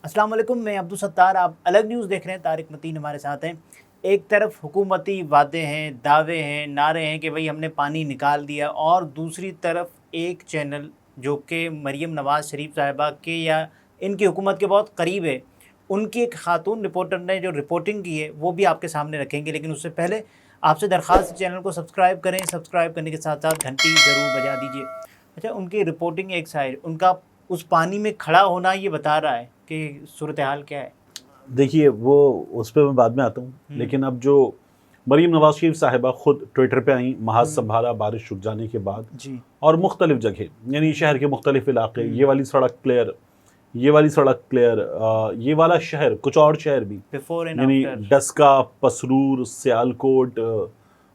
السلام علیکم، میں عبدالستار، آپ الگ نیوز دیکھ رہے ہیں۔ طارق متین ہمارے ساتھ ہیں۔ ایک طرف حکومتی وعدے ہیں، دعوے ہیں، نعرے ہیں کہ بھئی ہم نے پانی نکال دیا، اور دوسری طرف ایک چینل جو کہ مریم نواز شریف صاحبہ کے یا ان کی حکومت کے بہت قریب ہے، ان کی ایک خاتون رپورٹر نے جو رپورٹنگ کی ہے وہ بھی آپ کے سامنے رکھیں گے، لیکن اس سے پہلے آپ سے درخواست چینل کو سبسکرائب کریں، سبسکرائب کرنے کے ساتھ ساتھ گھنٹی ضرور بجا دیجیے۔ اچھا، ان کی رپورٹنگ ایک سائڈ، ان کا اس پانی میں کھڑا ہونا یہ بتا رہا ہے کہ صورتحال کیا ہے۔ دیکھیے، وہ اس پہ میں بعد میں آتا ہوں، لیکن اب جو مریم نواز شریف صاحبہ خود ٹویٹر پہ آئیں محاذ سنبھالا بارش رک جانے کے بعد، جی، اور مختلف جگہ یعنی شہر کے مختلف علاقے، یہ والی سڑک کلیئر، یہ والی سڑک کلیئر، یہ والا شہر، کچھ اور شہر بھی یعنی ڈسکا، پسرور، سیالکوٹ،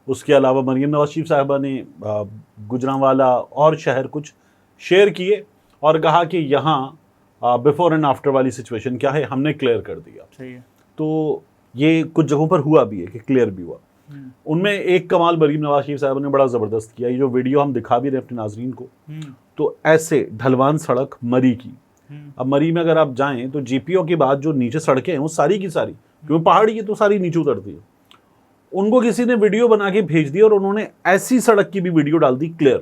اس کے علاوہ مریم نواز شریف صاحبہ نے گجرانوالا اور شہر کچھ شیئر کیے اور کہا کہ یہاں بیفور اینڈ آفٹر والی سچویشن کیا ہے، ہم نے کلیئر کر دیا۔ صحیح ہے۔ تو یہ کچھ جگہوں پر ہوا بھی ہے کہ کلیئر بھی ہوا۔ ان میں ایک کمال مریم نواز شریف صاحبہ نے بڑا زبردست کیا، یہ جو ویڈیو ہم دکھا بھی رہے ہیں اپنے ناظرین کو، تو ایسے ڈھلوان سڑک مری کی، اب مری میں اگر آپ جائیں تو جی پی او کے بعد جو نیچے سڑکیں ہیں وہ ساری کی ساری، کیونکہ پہاڑی ہے تو ساری نیچے اترتی ہے، ان کو کسی نے ویڈیو بنا کے بھیج دی اور انہوں نے ایسی سڑک کی بھی ویڈیو ڈال دی کلیئر۔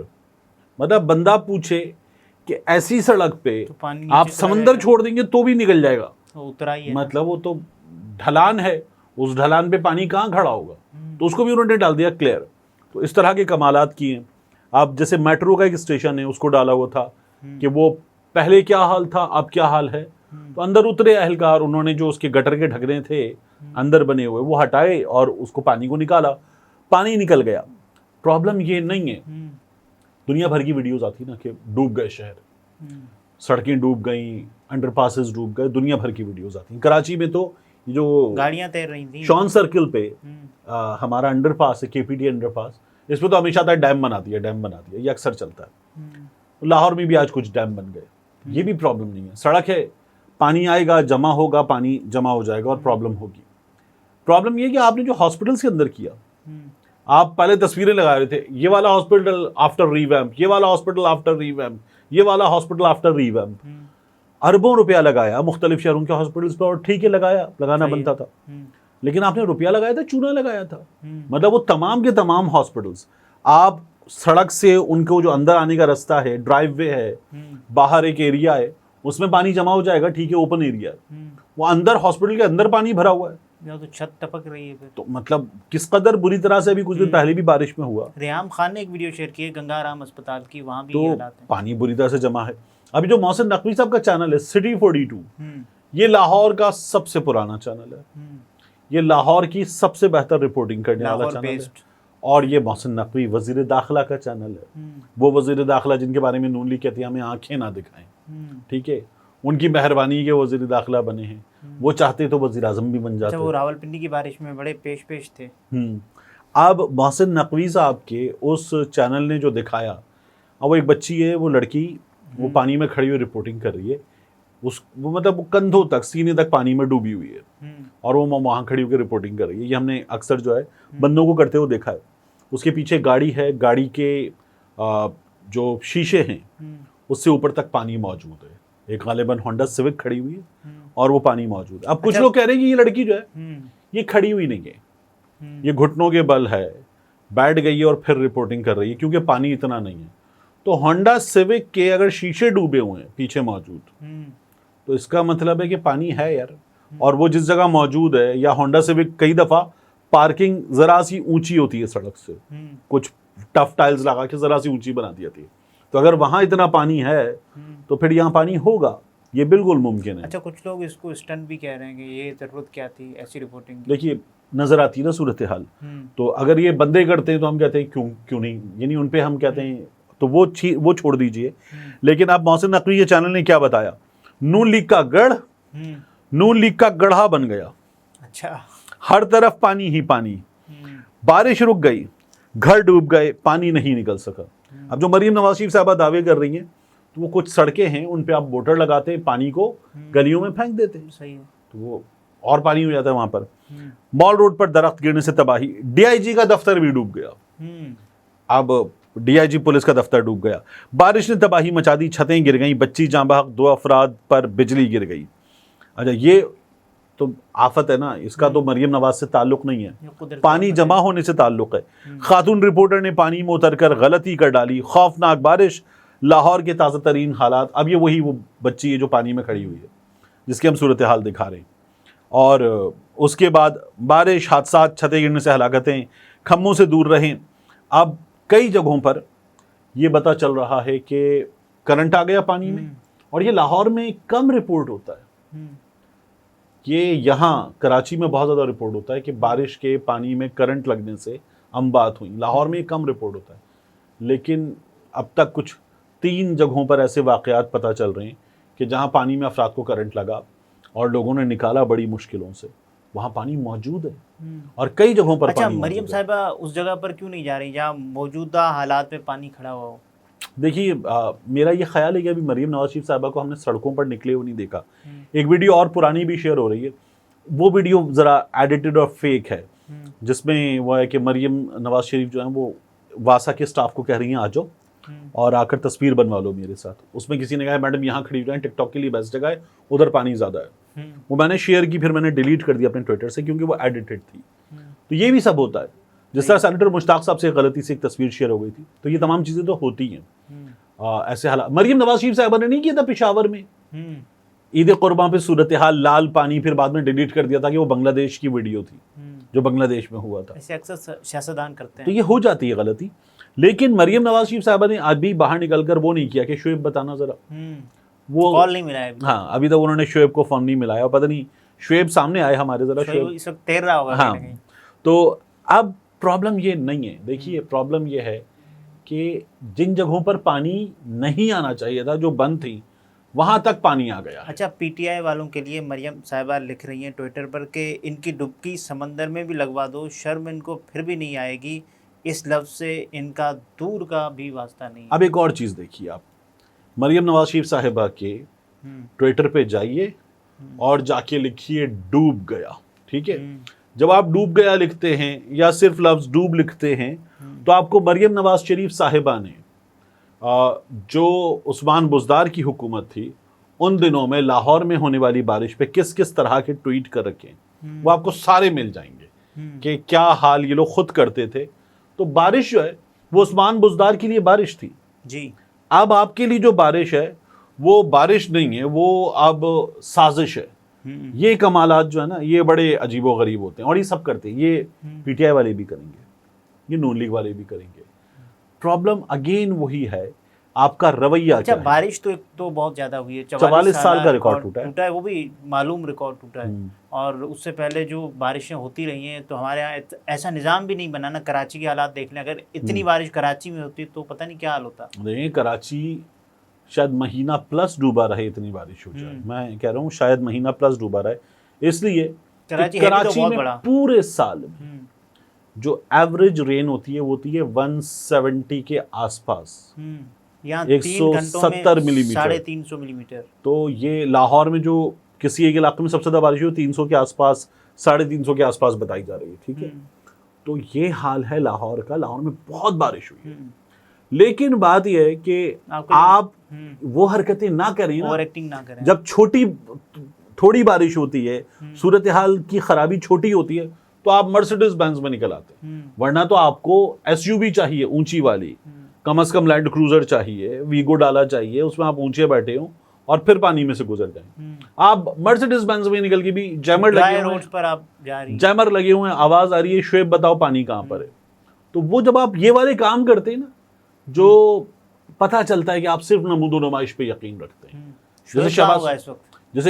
مطلب بندہ پوچھے کہ ایسی سڑک پہ آپ سمندر چھوڑ دیں گے تو بھی نکل جائے گا، مطلب وہ تو ڈھلان ہے، اس ڈھلان پہ پانی کہاں کھڑا ہوگا، تو اس کو بھی انہوں نے ڈال دیا کلیئر۔ تو اس طرح کے کمالات کیے ہیں۔ آپ جیسے میٹرو کا ایک اسٹیشن ہے، اس کو ڈالا ہوا تھا کہ وہ پہلے کیا حال تھا اب کیا حال ہے، تو اندر اترے اہلکار، انہوں نے جو اس کے گٹر کے ڈھکنے تھے اندر بنے ہوئے وہ ہٹائے اور اس کو پانی کو نکالا، پانی نکل گیا۔ پرابلم یہ نہیں ہے، دنیا بھر کی ویڈیوز آتی نا کہ ڈوب گئے شہر، سڑکیں ڈوب گئیں، انڈر پاسز ڈوب گئے، دنیا بھر کی ویڈیوز آتی ہیں۔ کراچی میں تو جو گاڑیاں تیر رہی تھیں شان سرکل پہ ہمارا انڈر پاس ہے، کے پی ٹی انڈر پاس، اس پہ تو ہمیشہ آتا ہے ڈیم بنا دیا، ڈیم بنا دیا، یہ اکثر چلتا ہے۔ لاہور میں بھی آج کچھ ڈیم بن گئے، یہ بھی پرابلم نہیں ہے، سڑک ہے، پانی آئے گا، جمع ہوگا، پانی جمع ہو جائے گا اور پرابلم ہوگی۔ پرابلم یہ کہ آپ نے جو ہاسپٹلس کے اندر کیا، آپ پہلے تصویریں لگا رہے تھے، یہ والا ہاسپٹل آفٹر ریویمپ، یہ والا ہاسپٹل آفٹر ریویمپ، یہ والا ہاسپٹل آفٹر ریویمپ، اربوں روپیہ لگایا مختلف شہروں کے ہاسپٹلس پہ، اور ٹھیک ہے لگانا بنتا تھا، لیکن آپ نے روپیہ لگایا تھا، چونا لگایا تھا۔ مطلب وہ تمام کے تمام ہاسپٹلس، آپ سڑک سے ان کو جو اندر آنے کا رستہ ہے، ڈرائیو وے ہے، باہر ایک ایریا ہے، اس میں پانی جمع ہو جائے گا، ٹھیک ہے اوپن ایریا ہے، وہ اندر ہاسپٹل کے اندر پانی بھرا ہوا ہے، تو چھت ٹپک رہی ہے۔ تو مطلب کس قدر بری طرح سے ابھی کچھ دن پہلے بھی بارش میں ہوا۔ ریحام خان نے ایک ویڈیو شیئر کی ہے گنگا رام اسپتال کی، وہاں بھی تو حالات ہیں، پانی بری طرح سے جمع ہے۔ ابھی جو محسن نقوی صاحب کا چینل ہے سٹی 42، یہ لاہور کا سب سے پرانا چینل ہے، یہ لاہور کی سب سے بہتر رپورٹنگ کرنے والا چینل ہے، اور یہ محسن نقوی وزیر داخلہ کا چینل ہے، وہ وزیر داخلہ جن کے بارے میں نون لیگ کہتی ہے ہمیں آنکھیں نہ دکھائیں، ٹھیک ہے، ان کی مہربانی کے وزیر داخلہ بنے ہیں، وہ چاہتے تو وزیر اعظم بھی بن جاتے۔ وہ راولپنڈی کی بارش میں بڑے پیش تھے۔ اب محسن نقوی صاحب کے اس چینل نے جو دکھایا، اب وہ ایک بچی ہے، وہ لڑکی، وہ پانی میں کھڑی ہوئی رپورٹنگ کر رہی ہے، وہ مطلب کندھوں تک، سینے تک پانی میں ڈوبی ہوئی ہے، اور وہ وہاں کھڑی ہو کے رپورٹنگ کر رہی ہے۔ یہ ہم نے اکثر جو ہے بندوں کو کرتے ہوئے دیکھا ہے۔ اس کے پیچھے گاڑی ہے، گاڑی کے جو شیشے ہیں اس سے اوپر تک پانی موجود ہے، ایک غالباً ہونڈا سیوک کھڑی ہوئی ہے اور وہ پانی موجود ہے۔ اب کچھ لوگ کہہ رہے ہیں کہ یہ لڑکی جو ہے یہ کھڑی ہوئی نہیں ہے، یہ گھٹنوں کے بل ہے، بیٹھ گئی ہے اور پھر رپورٹنگ کر رہی ہے کیونکہ پانی اتنا نہیں ہے۔ تو ہونڈا سیوک کے اگر شیشے ڈوبے ہوئے ہیں پیچھے موجود، تو اس کا مطلب ہے کہ پانی ہے یار، اور وہ جس جگہ موجود ہے، یا ہونڈا سیوک کئی دفعہ پارکنگ ذرا سی اونچی ہوتی ہے سڑک سے، کچھ ٹف ٹائلز لگا کے ذرا سی اونچی بنا دی جاتی ہے، تو اگر وہاں اتنا پانی ہے تو پھر یہاں پانی ہوگا، یہ بالکل ممکن ہے۔ اچھا، کچھ لوگ اس کو اسٹنٹ بھی کہہ رہے ہیں کہ یہ ضرورت کیا تھی ایسی رپورٹنگ؟ دیکھیے، نظر آتی ہے نا صورتحال، تو اگر یہ بندے کرتے ہیں تو ہم کہتے ہیں کیوں نہیں، یعنی ان پہ ہم کہتے ہیں تو وہ چھوڑ دیجئے۔ لیکن اب محسن نقوی کے چینل نے کیا بتایا، نون لیگ کا گڑھ، نون لیگ کا گڑھا بن گیا، اچھا، ہر طرف پانی ہی پانی، بارش رک گئی، گھر ڈوب گئے، پانی نہیں نکل سکا۔ اب جو مریم نواز شریف صاحبہ دعوے کر رہی ہیں، تو وہ کچھ سڑکیں ہیں ان پہ آپ موٹر لگاتے پانی کو گلیوں میں پھینک دیتے، صحیح ہے، تو وہ اور پانی ہو جاتا ہے وہاں پر۔ مال روڈ پر درخت گرنے سے تباہی، ڈی آئی جی کا دفتر بھی ڈوب گیا، اب ڈی آئی جی پولیس کا دفتر ڈوب گیا، بارش نے تباہی مچا دی، چھتیں گر گئیں، بچی جاں بحق، 2 افراد پر بجلی گر گئی۔ اچھا یہ تو آفت ہے نا, اس کا تو مریم نواز سے تعلق نہیں ہے, پانی جمع ہونے سے تعلق ہے. خاتون رپورٹر نے پانی میں اتر کر غلطی کر ڈالی, خوفناک بارش, لاہور کے تازہ ترین حالات. اب یہ وہی وہ بچی ہے جو پانی میں کھڑی ہوئی ہے جس کی ہم صورتحال دکھا رہے ہیں. اور اس کے بعد بارش, حادثات, چھتیں گرنے سے ہلاکتیں, کھمبوں سے دور رہیں. اب کئی جگہوں پر یہ پتہ چل رہا ہے کہ کرنٹ آ گیا پانی میں, اور یہ لاہور میں کم رپورٹ ہوتا ہے. یہ یہاں کراچی میں بہت زیادہ رپورٹ ہوتا ہے کہ بارش کے پانی میں کرنٹ لگنے سے اموات ہوئیں. لاہور میں کم رپورٹ ہوتا ہے, لیکن اب تک کچھ 3 جگہوں پر ایسے واقعات پتہ چل رہے ہیں کہ جہاں پانی میں افراد کو کرنٹ لگا اور لوگوں نے نکالا بڑی مشکلوں سے. وہاں پانی موجود ہے اور کئی جگہوں پر اچھا پانی مریم موجود ہے. صاحبہ اس جگہ پر کیوں نہیں جا رہی جہاں موجودہ حالات میں پانی کھڑا ہوا ہو؟ دیکھیے میرا یہ خیال ہے کہ ابھی مریم نواز شریف صاحبہ کو ہم نے سڑکوں پر نکلے ہوئے نہیں دیکھا. ایک ویڈیو اور پرانی بھی شیئر ہو رہی ہے, وہ ویڈیو ذرا ایڈیٹڈ اور فیک ہے, جس میں وہ ہے کہ مریم نواز شریف جو ہیں وہ واسا کے سٹاف کو کہہ رہی ہیں آ جاؤ اور آ کر تصویر بنوا لو میرے ساتھ. اس میں کسی نے کہا میڈم یہاں کھڑی ہوئی ہیں, ٹک ٹاک کے لیے بیسٹ جگہ ہے, ادھر پانی زیادہ ہے. وہ میں نے شیئر کی, پھر میں نے ڈیلیٹ کر دیا اپنے ٹویٹر سے کیونکہ وہ ایڈیٹڈ تھی. تو یہ بھی سب ہوتا ہے, جس طرح سینیٹر مشتاق صاحب سے غلطی سے ایک تصویر شیئر ہو گئی تھی, تو یہ تمام چیزیں تو ہوتی ہیں. ایسے حالات مریم نواز شریف صاحبہ نے نہیں کیا تھا پشاور میں عید قربان پہ صورتحال لال پانی, پھر بعد میں ڈیلیٹ کر دیا تھا کہ وہ بنگلہ دیش کی ویڈیو تھی جو بنگلہ دیش میں ہوا تھا. ایسے اکثر سیاستدان کرتے ہیں, تو یہ ہو جاتی ہے غلطی. لیکن مریم نواز شریف صاحبہ نے آج بھی باہر نکل کر وہ نہیں کیا کہ شعیب بتانا ذرا, وہ کال نہیں ملا ہے. ہاں ابھی تک انہوں نے شعیب کو فون نہیں ملایا, پتہ نہیں شعیب سامنے آئے ہمارے ذرا, شعیب اس وقت تیر رہا ہوگا. ہاں تو اب پرابلم یہ نہیں ہے. دیکھیے پرابلم یہ ہے کہ جن جگہوں پر پانی نہیں آنا چاہیے تھا جو بند تھی وہاں تک پانی آ گیا. اچھا پی ٹی آئی والوں کے لیے مریم صاحبہ لکھ رہی ہیں ٹویٹر پر کہ ان کی ڈبکی سمندر میں بھی لگوا دو, شرم ان کو پھر بھی نہیں آئے گی, اس لفظ سے ان کا دور کا بھی واسطہ نہیں. اب ایک اور چیز دیکھیے, آپ مریم نواز شریف صاحبہ کے ٹویٹر پہ جائیے اور جا کے لکھیے ڈوب گیا. ٹھیک ہے, جب آپ ڈوب گیا لکھتے ہیں یا صرف لفظ ڈوب لکھتے ہیں تو آپ کو مریم نواز شریف صاحبہ نے جو عثمان بزدار کی حکومت تھی ان دنوں میں لاہور میں ہونے والی بارش پہ کس کس طرح کے ٹویٹ کر رکھے, وہ آپ کو سارے مل جائیں گے کہ کیا حال یہ لوگ خود کرتے تھے. تو بارش جو ہے وہ عثمان بزدار کے لیے بارش تھی جی, اب آپ کے لیے جو بارش ہے وہ بارش نہیں ہے, وہ اب سازش ہے. یہ کمالات جو ہے نا یہ بڑے عجیب و غریب ہوتے ہیں, اور یہ سب کرتے ہیں. یہ پی ٹی آئی والے بھی کریں گے, یہ نون لیگ والے بھی کریں گے. پرابلم اگین وہی ہے, آپ کا رویہ اچھا کیا ہے. بارش تو بہت زیادہ ہوئی ہے, 44 سال کا ریکارڈ ٹوٹا ہے, وہ بھی معلوم ریکارڈ ٹوٹا ہے. اور اس سے پہلے جو بارشیں ہوتی رہی ہیں تو ہمارے یہاں ایسا نظام بھی نہیں بنا نا. کراچی کے حالات دیکھ لیں, اگر اتنی بارش کراچی میں ہوتی تو پتہ نہیں کیا حال ہوتا. نہیں, کراچی شاید مہینہ پلس ڈوبا رہے, اتنی بارش ہو جائے. میں کہہ رہا ہوں شاید مہینہ پلس ڈوبا رہے, اس لیے کراچی میں پورے سال میں جو ایوریج رین ہوتی ہے وہ ہوتی ہے 170 کے آس پاس, 170 ملی میٹر, 350 ملی میٹر. تو یہ لاہور میں جو کسی ایک علاقے میں سب سے زیادہ بارش ہوئی 300 کے آس پاس, 350 کے آس پاس بتائی جا رہی ہے. ٹھیک ہے, تو یہ حال ہے لاہور کا. لاہور میں بہت بارش ہوئی ہے, لیکن بات یہ ہے کہ آپ وہ حرکتیں نہ کریں نا, جب تھوڑی بارش ہوتی ہے, صورتحال کی خرابی چھوٹی ہوتی ہے, تو آپ مرسیڈیز بینز میں نکل آتے ہیں. ورنہ تو آپ کو ایس یو وی چاہیے اونچی والی, کم از کم لینڈ کروزر چاہیے, ویگو ڈالا چاہیے, اس میں آپ اونچے بیٹھے ہوں اور پھر پانی میں سے گزر جائیں. آپ مرسیڈیز بینز میں نکل کے بھی جیمر لگے ہوئے ہیں, آواز آ رہی ہے شعیب بتاؤ پانی کہاں پر ہے. تو وہ جب آپ یہ والے کام کرتے ہیں نا, جو پتہ چلتا ہے کہ آپ صرف نمود و نمائش پہ یقین رکھتے ہیں. جیسے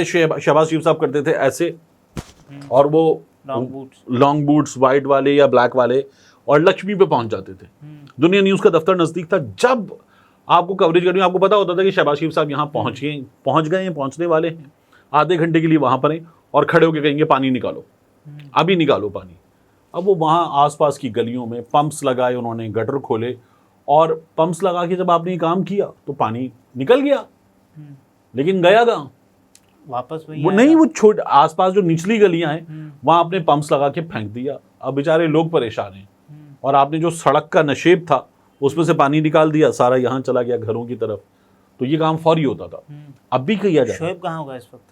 شہباز شریف صاحب کرتے تھے ایسے, اور وہ لانگ بوٹس وائٹ والے یا بلیک والے, اور لکشمی پہ پہنچ جاتے تھے. دنیا نیوز کا دفتر نزدیک تھا, جب آپ کو کوریج کرنی آپ کو پتا ہوتا تھا کہ شہباز شریف صاحب یہاں پہنچ گئے ہیں, پہنچنے والے ہیں, آدھے گھنٹے کے لیے وہاں پر ہیں, اور کھڑے ہو کے کہیں گے پانی نکالو, ابھی نکالو پانی. اب وہ وہاں آس پاس کی گلیوں میں پمپس لگائے, انہوں نے گٹر کھولے, اور پمپس لگا کے جب آپ نے کام کیا تو پانی نکل گیا, لیکن گیا گا واپس وہ نہیں. وہ چھوٹے آس پاس جو نچلی گلیاں ہیں وہاں آپ نے پمپس لگا کے پھینک دیا. اب بیچارے لوگ پریشان ہیں, اور آپ نے جو سڑک کا نشیب تھا اس میں سے پانی نکال دیا, سارا یہاں چلا گیا گھروں کی طرف. تو یہ کام فوری ہوتا تھا, اب بھی کیا جائے. شعیب کہاں ہوگا اس وقت؟